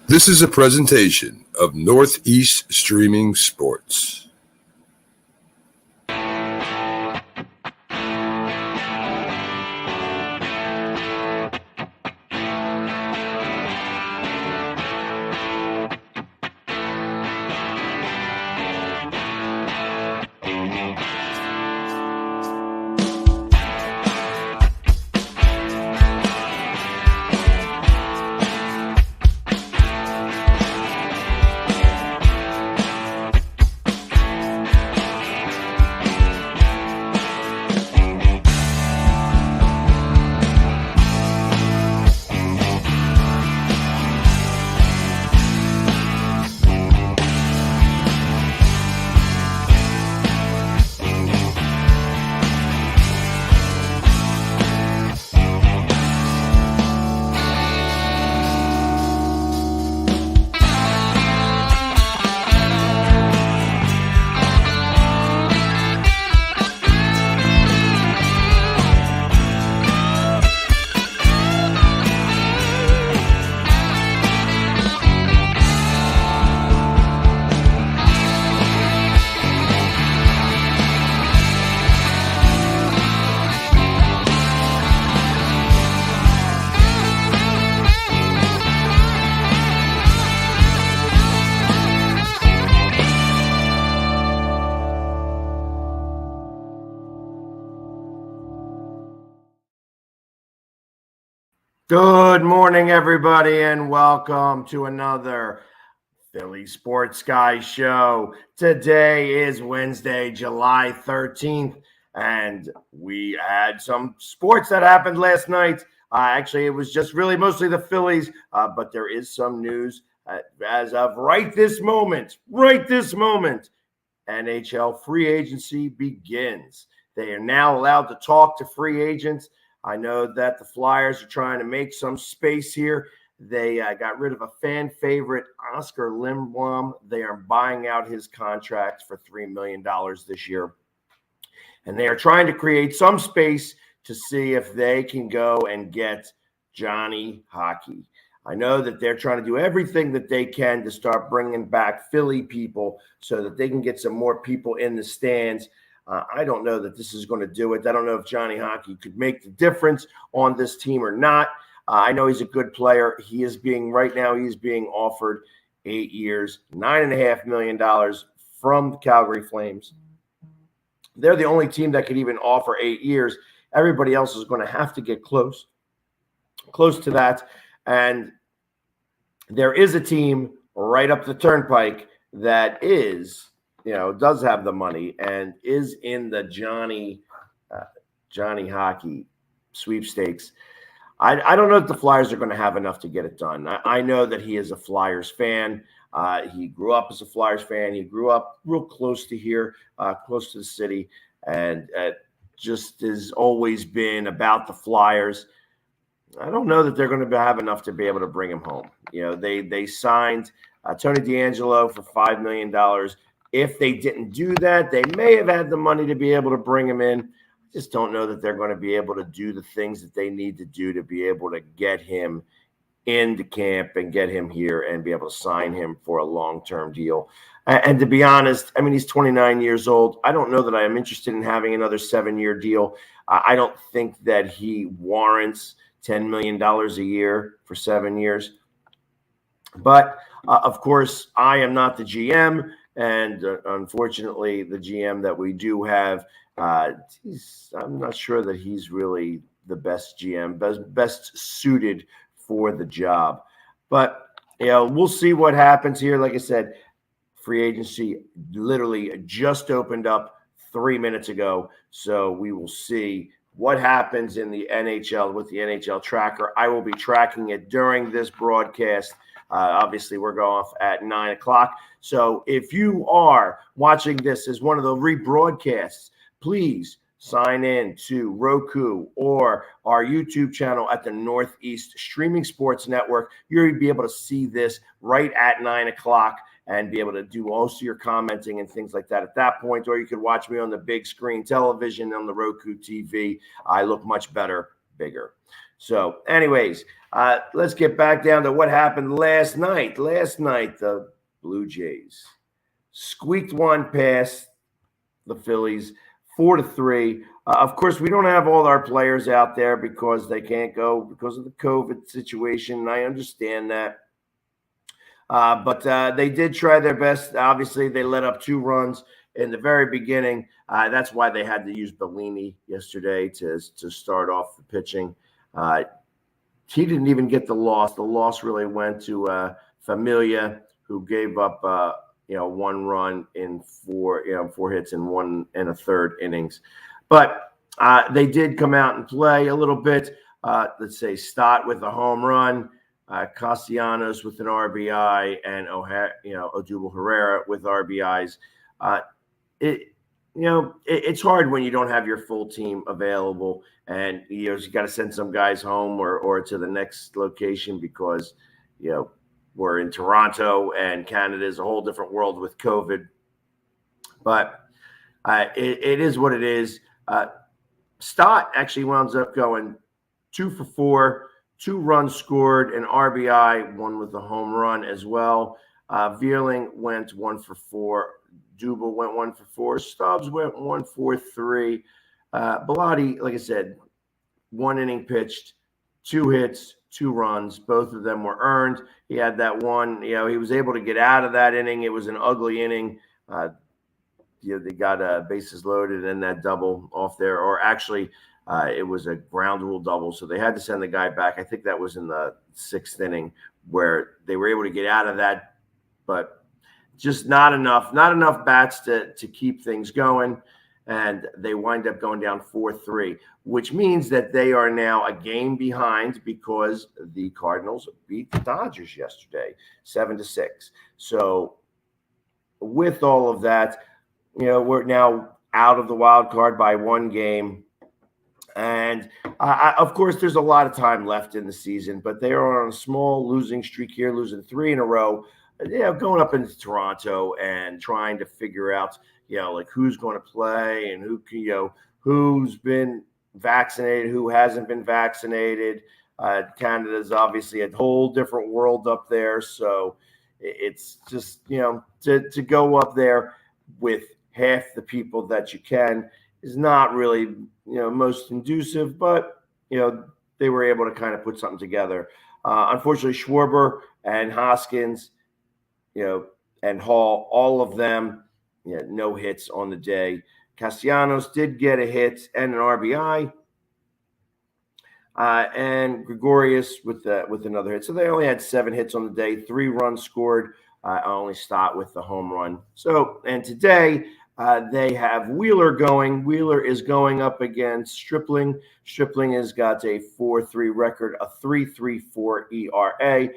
This is a presentation of Northeast Streaming Sports. Good morning, everybody, and welcome to another Philly Sports Guy show. Today is Wednesday, July 13th, and we had some sports that happened last night. Actually, it was just really mostly the Phillies, but there is some news as of right this moment, NHL free agency begins. They are now allowed to talk to free agents. I know that the Flyers are trying to make some space here. They got rid of a fan favorite, Oscar Lindblom. They are buying out his contract for $3 million this year. And they are trying to create some space to see if they can go and get Johnny Hockey. I know that they're trying to do everything that they can to start bringing back Philly people so that they can get some more people in the stands. I don't know that this is going to do it. I don't know if Johnny Hockey could make the difference on this team or not. I know he's a good player. He's being offered 8 years, $9.5 million from the Calgary Flames. They're the only team that could even offer 8 years. Everybody else is going to have to get close to that. And there is a team right up the turnpike that does have the money and is in the Johnny Hockey sweepstakes. I don't know if the Flyers are going to have enough to get it done. I know that he is a Flyers fan. He grew up as a Flyers fan. He grew up real close to here, close to the city, and just has always been about the Flyers. I don't know that they're going to have enough to be able to bring him home. They signed Tony DeAngelo for $5 million. If they didn't do that, they may have had the money to be able to bring him in. I just don't know that they're going to be able to do the things that they need to do to be able to get him into camp and get him here and be able to sign him for a long-term deal. And to be honest, I mean, he's 29 years old. I don't know that I am interested in having another 7-year deal. I don't think that he warrants $10 million a year for 7 years. But, of course, I am not the GM. And unfortunately, the GM that we do have, I'm not sure that he's really the best GM, best suited for the job. But, we'll see what happens here. Like I said, free agency literally just opened up 3 minutes ago. So we will see what happens in the NHL with the NHL tracker. I will be tracking it during this broadcast. Obviously, we're going off at 9 o'clock. So if you are watching this as one of the rebroadcasts, please sign in to Roku or our YouTube channel at the Northeast Streaming Sports Network. You'll be able to see this right at 9 o'clock and be able to do most of your commenting and things like that at that point. Or you could watch me on the big screen television on the Roku TV. I look much better, bigger. So, anyways, let's get back down to what happened last night. Last night, the Blue Jays squeaked one past the Phillies 4-3. Of course, we don't have all our players out there because they can't go because of the COVID situation. And I understand that. But they did try their best. Obviously, they let up 2 runs in the very beginning. That's why they had to use Bellini yesterday to start off the pitching. He didn't even get the loss. The loss really went to Familia, who gave up 1 run in 4 hits in 1 1/3 innings. But they did come out and play a little bit. Let's say Stott with a home run, Castellanos with an RBI, and Odubel Herrera with RBIs. It's hard when you don't have your full team available, and you got to send some guys home or to the next location because we're in Toronto and Canada is a whole different world with COVID. But it is what it is. Stott actually winds up going 2 for 4, 2 runs scored, an RBI, 1 with a home run as well. Vierling went 1 for 4. Dubel went 1 for 4. Stubbs went 1 for 3. Bellotti, like I said, 1 inning pitched, 2 hits, 2 runs. Both of them were earned. He had that one. He was able to get out of that inning. It was an ugly inning. They got bases loaded and that double off there, or actually it was a ground rule double. So they had to send the guy back. I think that was in the 6th inning where they were able to get out of that, but just not enough bats to keep things going. And they wind up going down 4-3, which means that they are now a game behind because the Cardinals beat the Dodgers yesterday, 7-6. So with all of that, we're now out of the wild card by 1 game. And of course, there's a lot of time left in the season, but they are on a small losing streak here, losing 3 in a row. Going up into Toronto and trying to figure out, like who's going to play and who's been vaccinated, who hasn't been vaccinated. Canada's obviously a whole different world up there. So it's just, to go up there with half the people that you can is not really, most conducive, but, they were able to kind of put something together. Unfortunately, Schwarber and Hoskins, and Hall, all of them, no hits on the day. Castellanos did get a hit and an RBI, and Gregorius with another hit. So they only had 7 hits on the day, 3 runs scored. Only Stott with the home run. So, and today they have Wheeler going. Wheeler is going up against Stripling. Stripling has got a 4.3 record, a 3.34 ERA.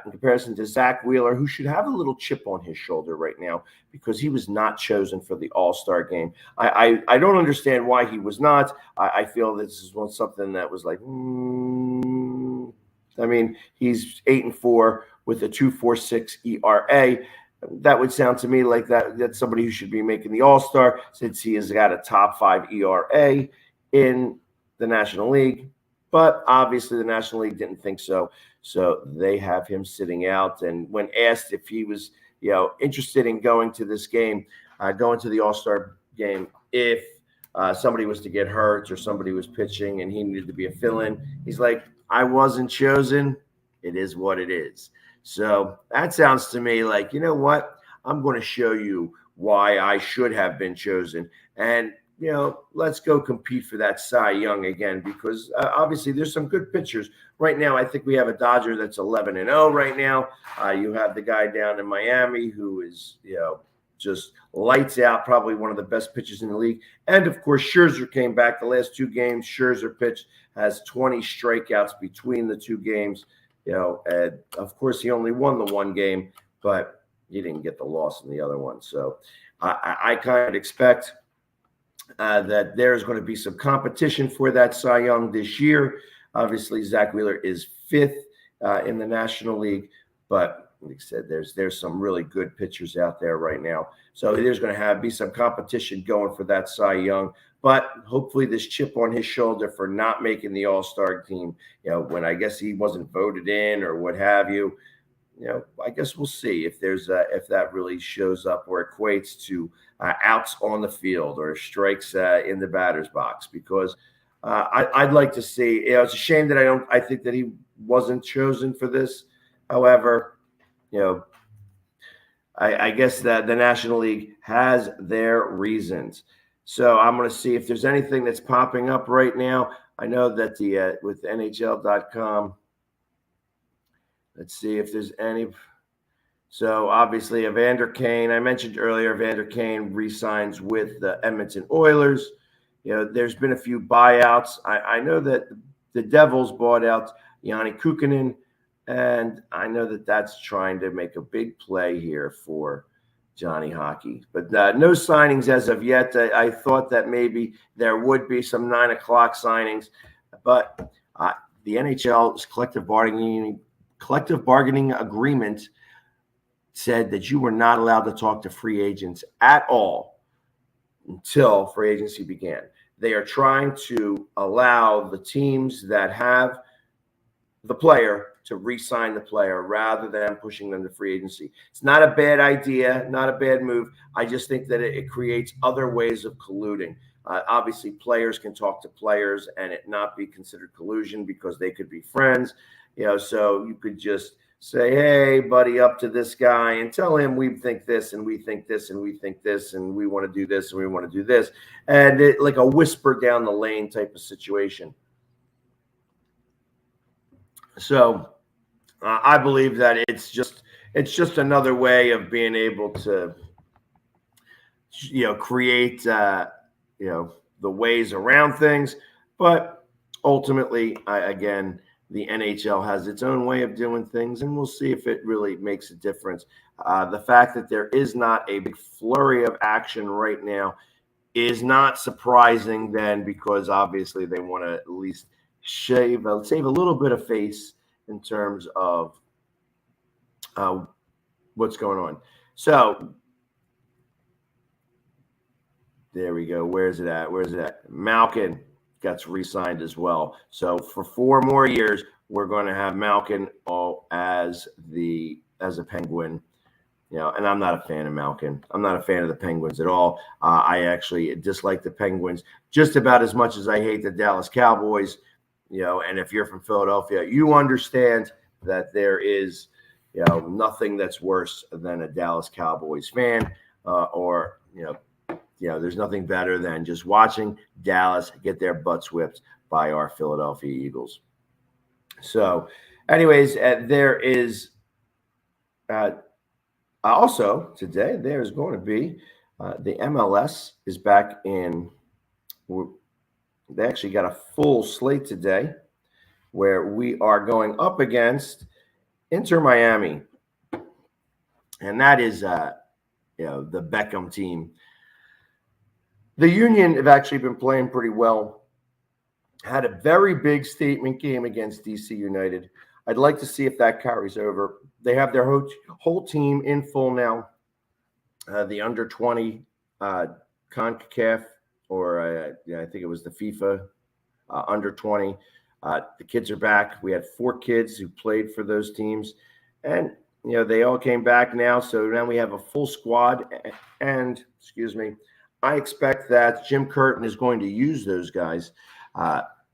In comparison to Zach Wheeler, who should have a little chip on his shoulder right now because he was not chosen for the All-Star game. I don't understand why he was not. I feel this is something that was like, he's 8-4 with a 2.46 ERA. That would sound to me like that's somebody who should be making the All-Star since he has got a top 5 ERA in the National League. But obviously the National League didn't think so. So they have him sitting out. And when asked if he was, interested in going to this game, going to the All-Star game, if somebody was to get hurt or somebody was pitching and he needed to be a fill-in, he's like, I wasn't chosen. It is what it is. So that sounds to me like, you know what? I'm going to show you why I should have been chosen. And, let's go compete for that Cy Young again, because obviously there's some good pitchers. Right now, I think we have a Dodger that's 11-0 right now. You have the guy down in Miami who is, just lights out, probably one of the best pitchers in the league. And, of course, Scherzer came back the last 2 games. Scherzer pitched, has 20 strikeouts between the 2 games. And of course, he only won the 1 game, but he didn't get the loss in the other one. So I kind of expect that there's going to be some competition for that Cy Young this year. Obviously, Zach Wheeler is 5th in the National League, but like I said, there's some really good pitchers out there right now. So there's going to be some competition going for that Cy Young. But hopefully this chip on his shoulder for not making the All-Star team, when I guess he wasn't voted in or what have you, I guess we'll see if if that really shows up or equates to outs on the field or strikes in the batter's box. Because I'd like to see. It's a shame that I think that he wasn't chosen for this. However, I guess that the National League has their reasons. So I'm going to see if there's anything that's popping up right now. I know that with NHL.com. Let's see if there's any. So obviously, Evander Kane, I mentioned earlier, Evander Kane re-signs with the Edmonton Oilers. There's been a few buyouts. I know that the Devils bought out Yanni Kukkonen, and I know that that's trying to make a big play here for Johnny Hockey. But no signings as of yet. I thought that maybe there would be some 9 o'clock signings, but the NHL's collective bargaining agreement said that you were not allowed to talk to free agents at all until free agency began. They are trying to allow the teams that have the player to re-sign the player rather than pushing them to free agency. It's not a bad idea, not a bad move. I just think that it creates other ways of colluding. Obviously, players can talk to players and it not be considered collusion because they could be friends. So you could just say, hey, buddy, up to this guy and tell him we think this and we think this and we think this and we want to do this and we want to do this. And like a whisper down the lane type of situation. So I believe that it's just another way of being able to, create, the ways around things. But ultimately, again, the NHL has its own way of doing things, and we'll see if it really makes a difference. The fact that there is not a big flurry of action right now is not surprising then, because obviously they want to at least save a little bit of face in terms of what's going on. So there we go. Where's it at? Malkin gets re-signed as well. So for 4 more years, we're going to have Malkin as a Penguin. And I'm not a fan of Malkin. I'm not a fan of the Penguins at all. I actually dislike the Penguins just about as much as I hate the Dallas Cowboys. And if you're from Philadelphia, you understand that there is, nothing that's worse than a Dallas Cowboys fan, there's nothing better than just watching Dallas get their butts whipped by our Philadelphia Eagles. So, anyways, there is also today, there's going to be the MLS is back in. They actually got a full slate today where we are going up against Inter Miami. And that is, the Beckham team. The Union have actually been playing pretty well. Had a very big statement game against DC United. I'd like to see if that carries over. They have their whole team in full now. The under 20 CONCACAF, or I think it was the FIFA under 20. The kids are back. We had 4 kids who played for those teams, and they all came back now. So now we have a full squad. And I expect that Jim Curtin is going to use those guys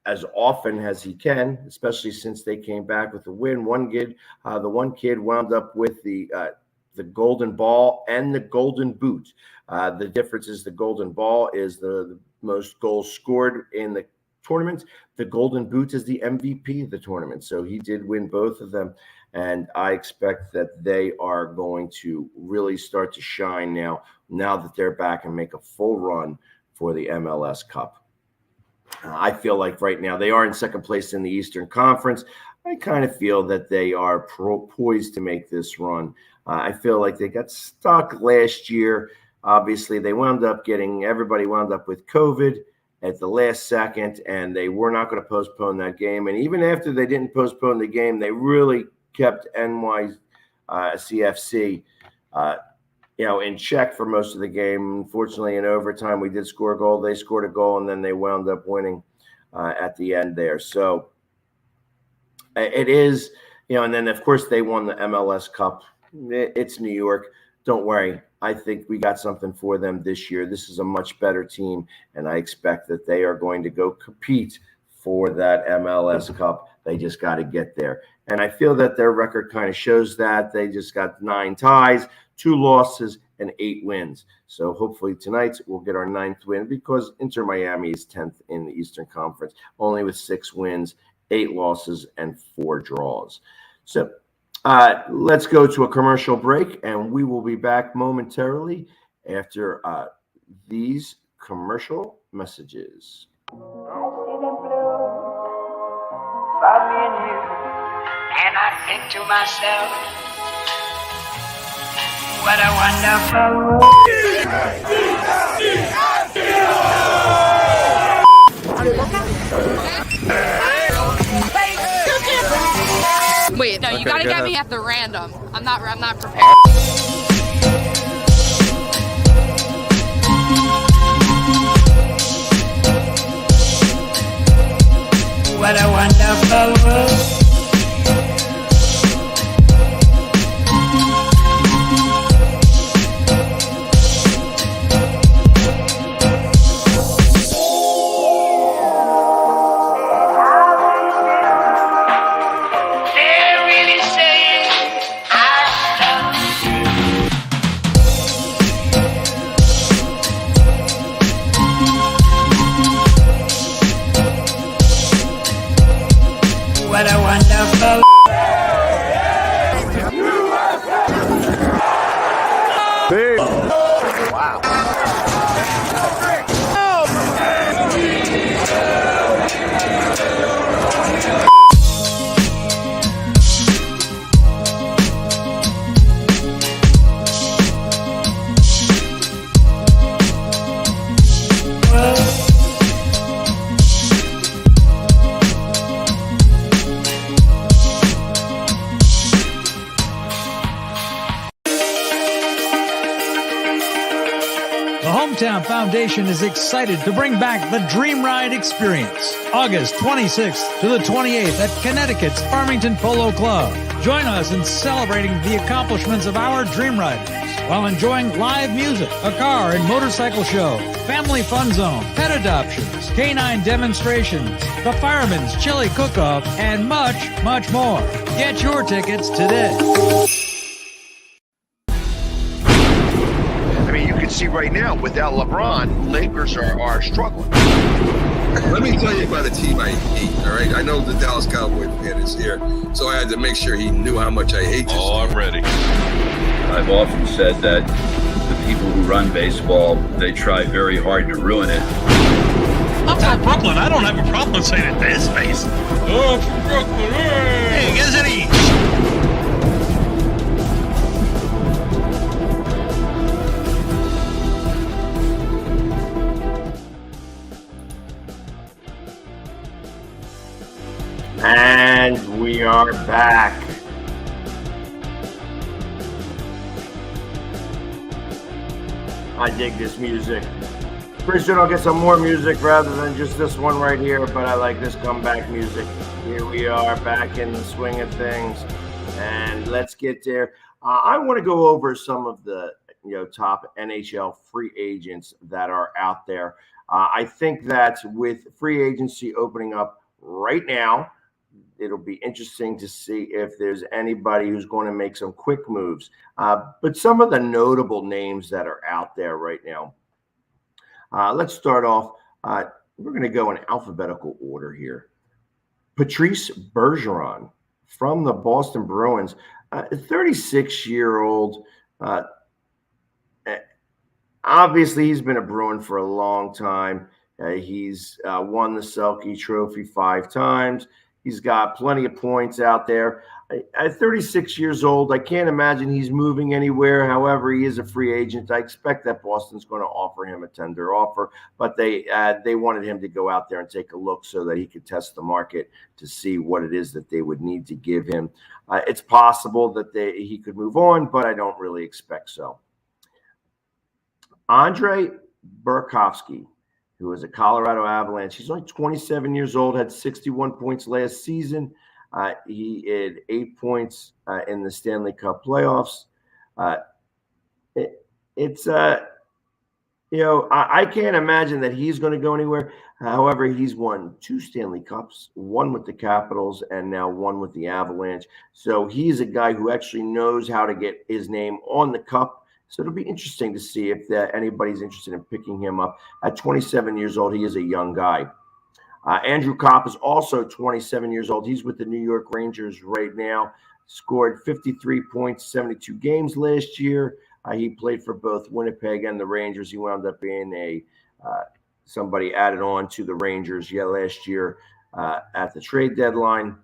as often as he can, especially since they came back with a win. The one kid wound up with the golden ball and the golden boot. The difference is the golden ball is the most goals scored in the tournament. The golden boot is the MVP of the tournament. So he did win both of them. And I expect that they are going to really start to shine now that they're back and make a full run for the MLS Cup. I feel like right now they are in second place in the Eastern Conference. I kind of feel that they are poised to make this run. I feel like they got stuck last year. Obviously, everybody wound up with COVID at the last second, and they were not going to postpone that game. And even after they didn't postpone the game, they really kept NY CFC, in check for most of the game. Unfortunately, in overtime, we did score a goal. They scored a goal, and then they wound up winning at the end there. So it is, and then, of course, they won the MLS Cup. It's New York. Don't worry. I think we got something for them this year. This is a much better team, and I expect that they are going to go compete for that MLS Cup. They just got to get there. And I feel that their record kind of shows that. They just got 9 ties, 2 losses, and 8 wins. So hopefully tonight we'll get our 9th win, because Inter Miami is 10th in the Eastern Conference, only with 6 wins, 8 losses, and 4 draws. So let's go to a commercial break, and we will be back momentarily after these commercial messages. About me and you, and I think to myself, what a wonderful world. Wait, no, you gotta get me at the random. I'm not prepared. What a wonderful world. What a wonderful. Wow. The Hometown Foundation is excited to bring back the Dream Ride Experience, August 26th to the 28th at Connecticut's Farmington Polo Club. Join us in celebrating the accomplishments of our Dream Riders while enjoying live music, a car and motorcycle show, family fun zone, pet adoptions, canine demonstrations, the Fireman's Chili Cook-Off, and much, much more. Get your tickets today. I mean, you can see right now, without LeBron, Lakers are struggling. Let me tell you about a team I hate, all right? I know the Dallas Cowboy fan is here, so I had to make sure he knew how much I hate this. Oh, I'm ready. I've often said that the people who run baseball, they try very hard to ruin it. I'm from Brooklyn. I don't have a problem saying it to his face. Oh, from Brooklyn. Hey, get us any. And we are back. I dig this music. Pretty soon I'll get some more music rather than just this one right here, but I like this comeback music. Here we are back in the swing of things, and let's get there. I want to go over some of the top NHL free agents that are out there. I think that with free agency opening up right now, it'll be interesting to see if there's anybody who's going to make some quick moves. But some of the notable names that are out there right now. Let's start off. We're going to go in alphabetical order here. Patrice Bergeron from the Boston Bruins, a 36-year-old. Obviously, he's been a Bruin for a long time. He's won the Selke Trophy 5 times. He's got plenty of points out there. At 36 years old, I can't imagine he's moving anywhere. However, he is a free agent. I expect that Boston's going to offer him a tender offer, but they wanted him to go out there and take a look so that he could test the market to see what it is that they would need to give him. It's possible that he could move on, but I don't really expect so. Andre Burakovsky, who is a Colorado Avalanche. He's only 27 years old, had 61 points last season. He had 8 points in the Stanley Cup playoffs. I can't imagine that he's going to go anywhere. However, he's won 2 Stanley Cups, one with the Capitals and now one with the Avalanche. So he's a guy who actually knows how to get his name on the cup. So it'll be interesting to see if anybody's interested in picking him up. At 27 years old, he is a young guy. Andrew Kopp is also 27 years old. He's with the New York Rangers right now. Scored 53 points, 72 games last year. He played for both Winnipeg and the Rangers. He wound up being somebody added on to the Rangers last year at the trade deadline.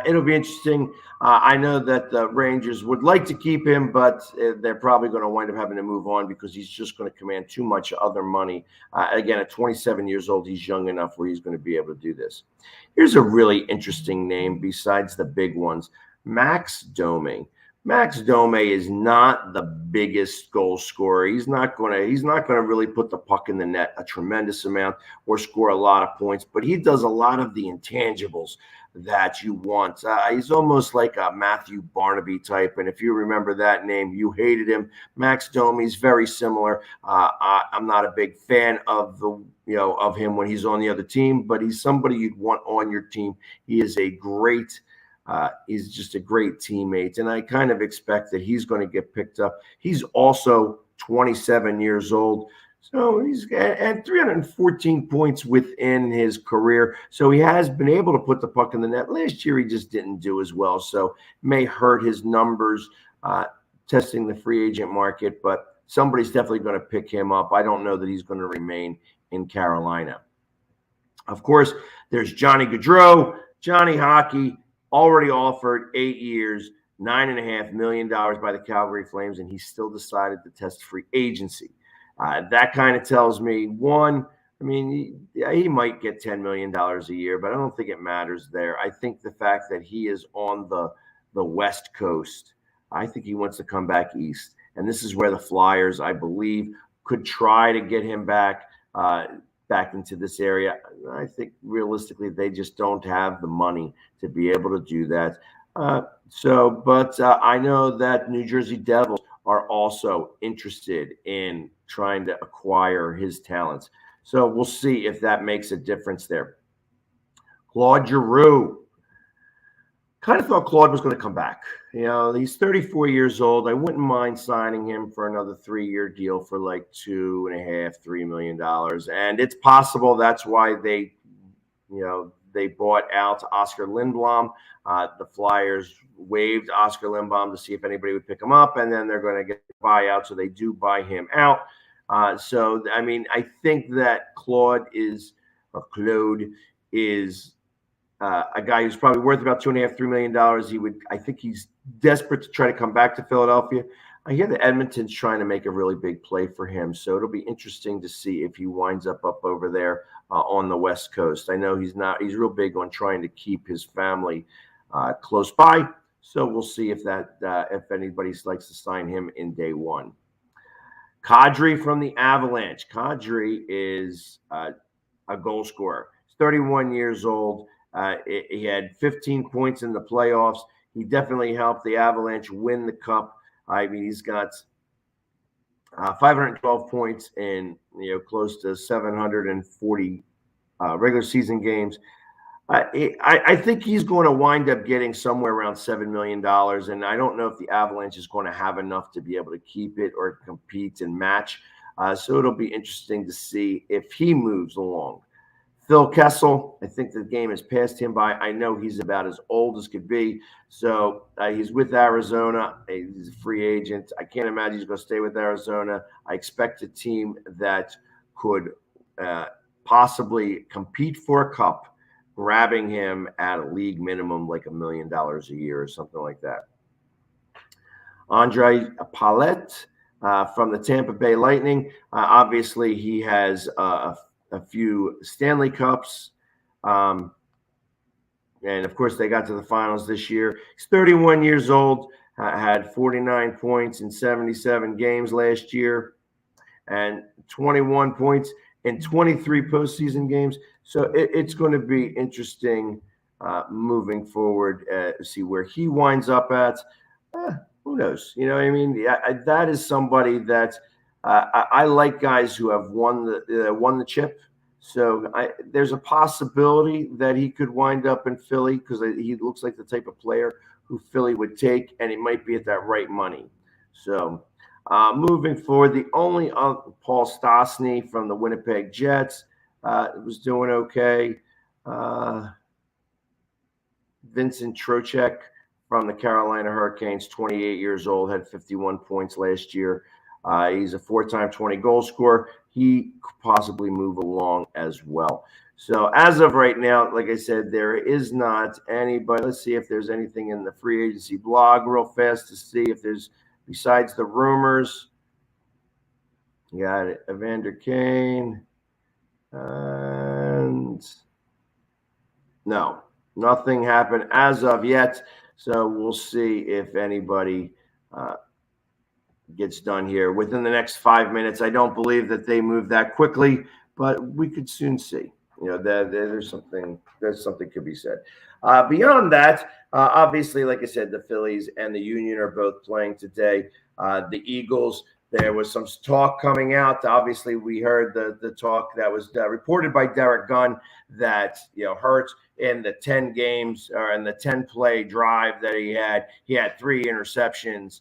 It'll be interesting. I know that the Rangers would like to keep him, but they're probably going to wind up having to move on because he's just going to command too much other money. Again, at 27 years old, he's young enough where he's going to be able to do this. Here's a really interesting name besides the big ones, Max Domi. Max Domi is not the biggest goal scorer. He's not going to really put the puck in the net a tremendous amount or score a lot of points, but he does a lot of the intangibles that you want. He's almost like a Matthew Barnaby type, and if you remember that name, you hated him. Max Domi's very similar. I'm not a big fan of of him when he's on the other team, but he's somebody you'd want on your team. He is he's just a great teammate, and I kind of expect that he's going to get picked up. He's also 27 years old. So he's at 314 points within his career. So he has been able to put the puck in the net. Last year, he just didn't do as well. So it may hurt his numbers testing the free agent market, but somebody's definitely going to pick him up. I don't know that he's going to remain in Carolina. Of course, there's Johnny Gaudreau. Johnny Hockey already offered 8 years, $9.5 million by the Calgary Flames, and he still decided to test free agency. That kind of tells me, one, I mean, he might get $10 million a year, but I don't think it matters there. I think the fact that he is on the West Coast, I think he wants to come back east. And this is where the Flyers, I believe, could try to get him back into this area. I think realistically, they just don't have the money to be able to do that. But I know that New Jersey Devils are also interested in trying to acquire his talents. So we'll see if that makes a difference there. Claude Giroux. Kind of thought Claude was going to come back. He's 34 years old. I wouldn't mind signing him for another 3-year deal for like $2.5–3 million. And it's possible that's why they bought out Oscar Lindblom. The Flyers waived Oscar Lindblom to see if anybody would pick him up, and then they're going to get a buyout, so they do buy him out. I think that Claude is a guy who's probably worth about $2.5–3 million. I think he's desperate to try to come back to Philadelphia. I hear that Edmonton's trying to make a really big play for him, so it'll be interesting to see if he winds up over there on the West Coast. I know he's real big on trying to keep his family close by, so we'll see if anybody likes to sign him in day one. Kadri from the Avalanche. Kadri is a goal scorer. He's 31 years old. He had 15 points in the playoffs. He definitely helped the Avalanche win the cup. I mean, he's got 512 points in close to 740 regular season games. I think he's going to wind up getting somewhere around $7 million, and I don't know if the Avalanche is going to have enough to be able to keep it or compete and match. So it'll be interesting to see if he moves along. Phil Kessel, I think the game has passed him by. I know he's about as old as could be. So he's with Arizona. He's a free agent. I can't imagine he's going to stay with Arizona. I expect a team that could possibly compete for a cup grabbing him at a league minimum, like $1 million a year or something like that. Andre Palat from the Tampa Bay Lightning. Obviously, he has a few Stanley Cups. And, of course, they got to the finals this year. He's 31 years old, had 49 points in 77 games last year and 21 points in 23 postseason games. So it's going to be interesting moving forward to see where he winds up at. Who knows? You know what I mean? That is somebody that I like, guys who have won the chip. So there's a possibility that he could wind up in Philly because he looks like the type of player who Philly would take, and he might be at that right money. So moving forward, the only Paul Stastny from the Winnipeg Jets was doing okay. Vincent Trocheck from the Carolina Hurricanes, 28 years old, had 51 points last year. He's a 4-time 20-goal scorer. He could possibly move along as well. So as of right now, like I said, there is not anybody. Let's see if there's anything in the free agency blog real fast to see if there's, besides the rumors. You got it, Evander Kane. And no, nothing happened as of yet. So we'll see if anybody gets done here within the next 5 minutes. I don't believe that they move that quickly, but we could soon see. You know, there's something could be said. Beyond that, obviously, like I said, the Phillies and the Union are both playing today. The Eagles, there was some talk coming out. Obviously, we heard the talk that was reported by Derek Gunn that, you know, Hurts in the 10 games or in the 10-play drive that he had 3 interceptions,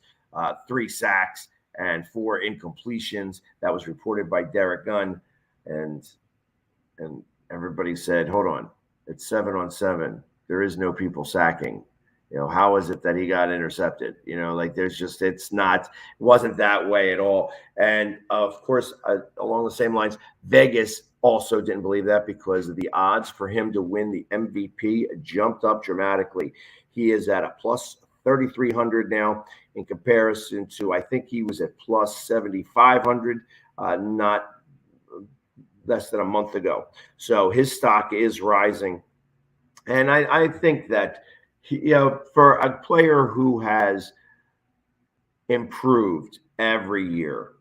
3 sacks, and 4 incompletions. That was reported by Derek Gunn, and everybody said, "Hold on, it's 7-on-7. There is no people sacking. You know, how is it that he got intercepted? You know, like it wasn't that way at all." And of course, along the same lines, Vegas also didn't believe that because the odds for him to win the MVP jumped up dramatically. He is at a plus 3,300 now in comparison to, I think he was at plus 7,500, not less than a month ago. So his stock is rising. And I think that, you know, for a player who has improved every year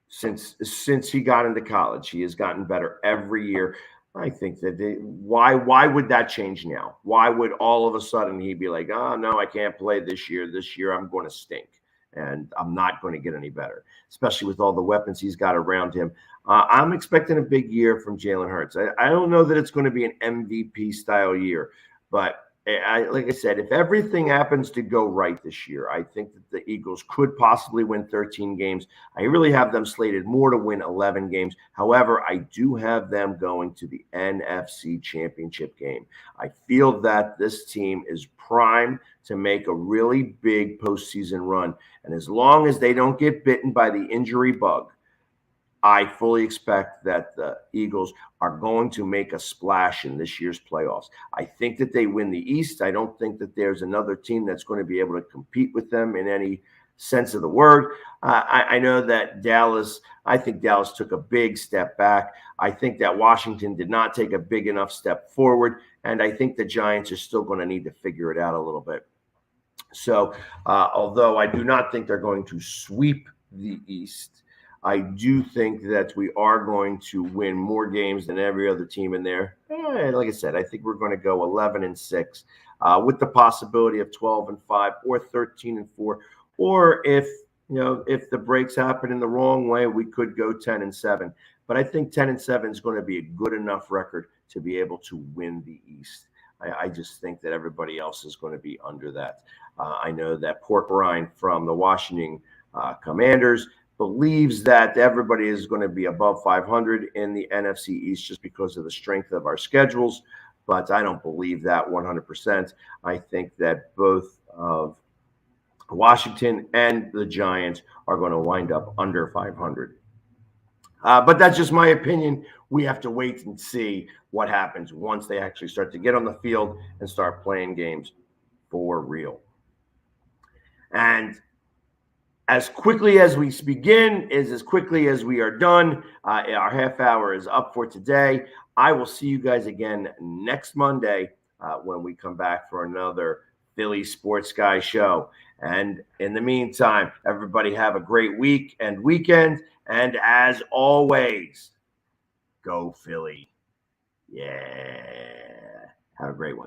since he got into college, he has gotten better every year. I think that why would that change now? Why would all of a sudden he be like, "Oh, no, I can't play this year. This year I'm going to stink and I'm not going to get any better," especially with all the weapons he's got around him. I'm expecting a big year from Jalen Hurts. I don't know that it's going to be an MVP style year, but like I said, if everything happens to go right this year, I think that the Eagles could possibly win 13 games. I really have them slated more to win 11 games. However, I do have them going to the NFC Championship game. I feel that this team is primed to make a really big postseason run. And as long as they don't get bitten by the injury bug, I fully expect that the Eagles are going to make a splash in this year's playoffs. I think that they win the East. I don't think that there's another team that's going to be able to compete with them in any sense of the word. I know that I think Dallas took a big step back. I think that Washington did not take a big enough step forward. And I think the Giants are still going to need to figure it out a little bit. So although I do not think they're going to sweep the East, I do think that we are going to win more games than every other team in there. Like I said, I think we're going to go 11-6 with the possibility of 12-5 or 13-4. Or if the breaks happen in the wrong way, we could go 10-7. But I think 10-7 is going to be a good enough record to be able to win the East. I just think that everybody else is going to be under that. I know that Pork Rind from the Washington Commanders believes that everybody is going to be above 500 in the NFC East just because of the strength of our schedules, but I don't believe that 100%. I think that both of Washington and the Giants are going to wind up under 500. But that's just my opinion. We have to wait and see what happens once they actually start to get on the field and start playing games for real. And as quickly as we begin is as quickly as we are done. Our half hour is up for today. I will see you guys again next Monday when we come back for another Philly Sports Guy show. And in the meantime, everybody have a great week and weekend. And as always, go Philly. Yeah. Have a great one.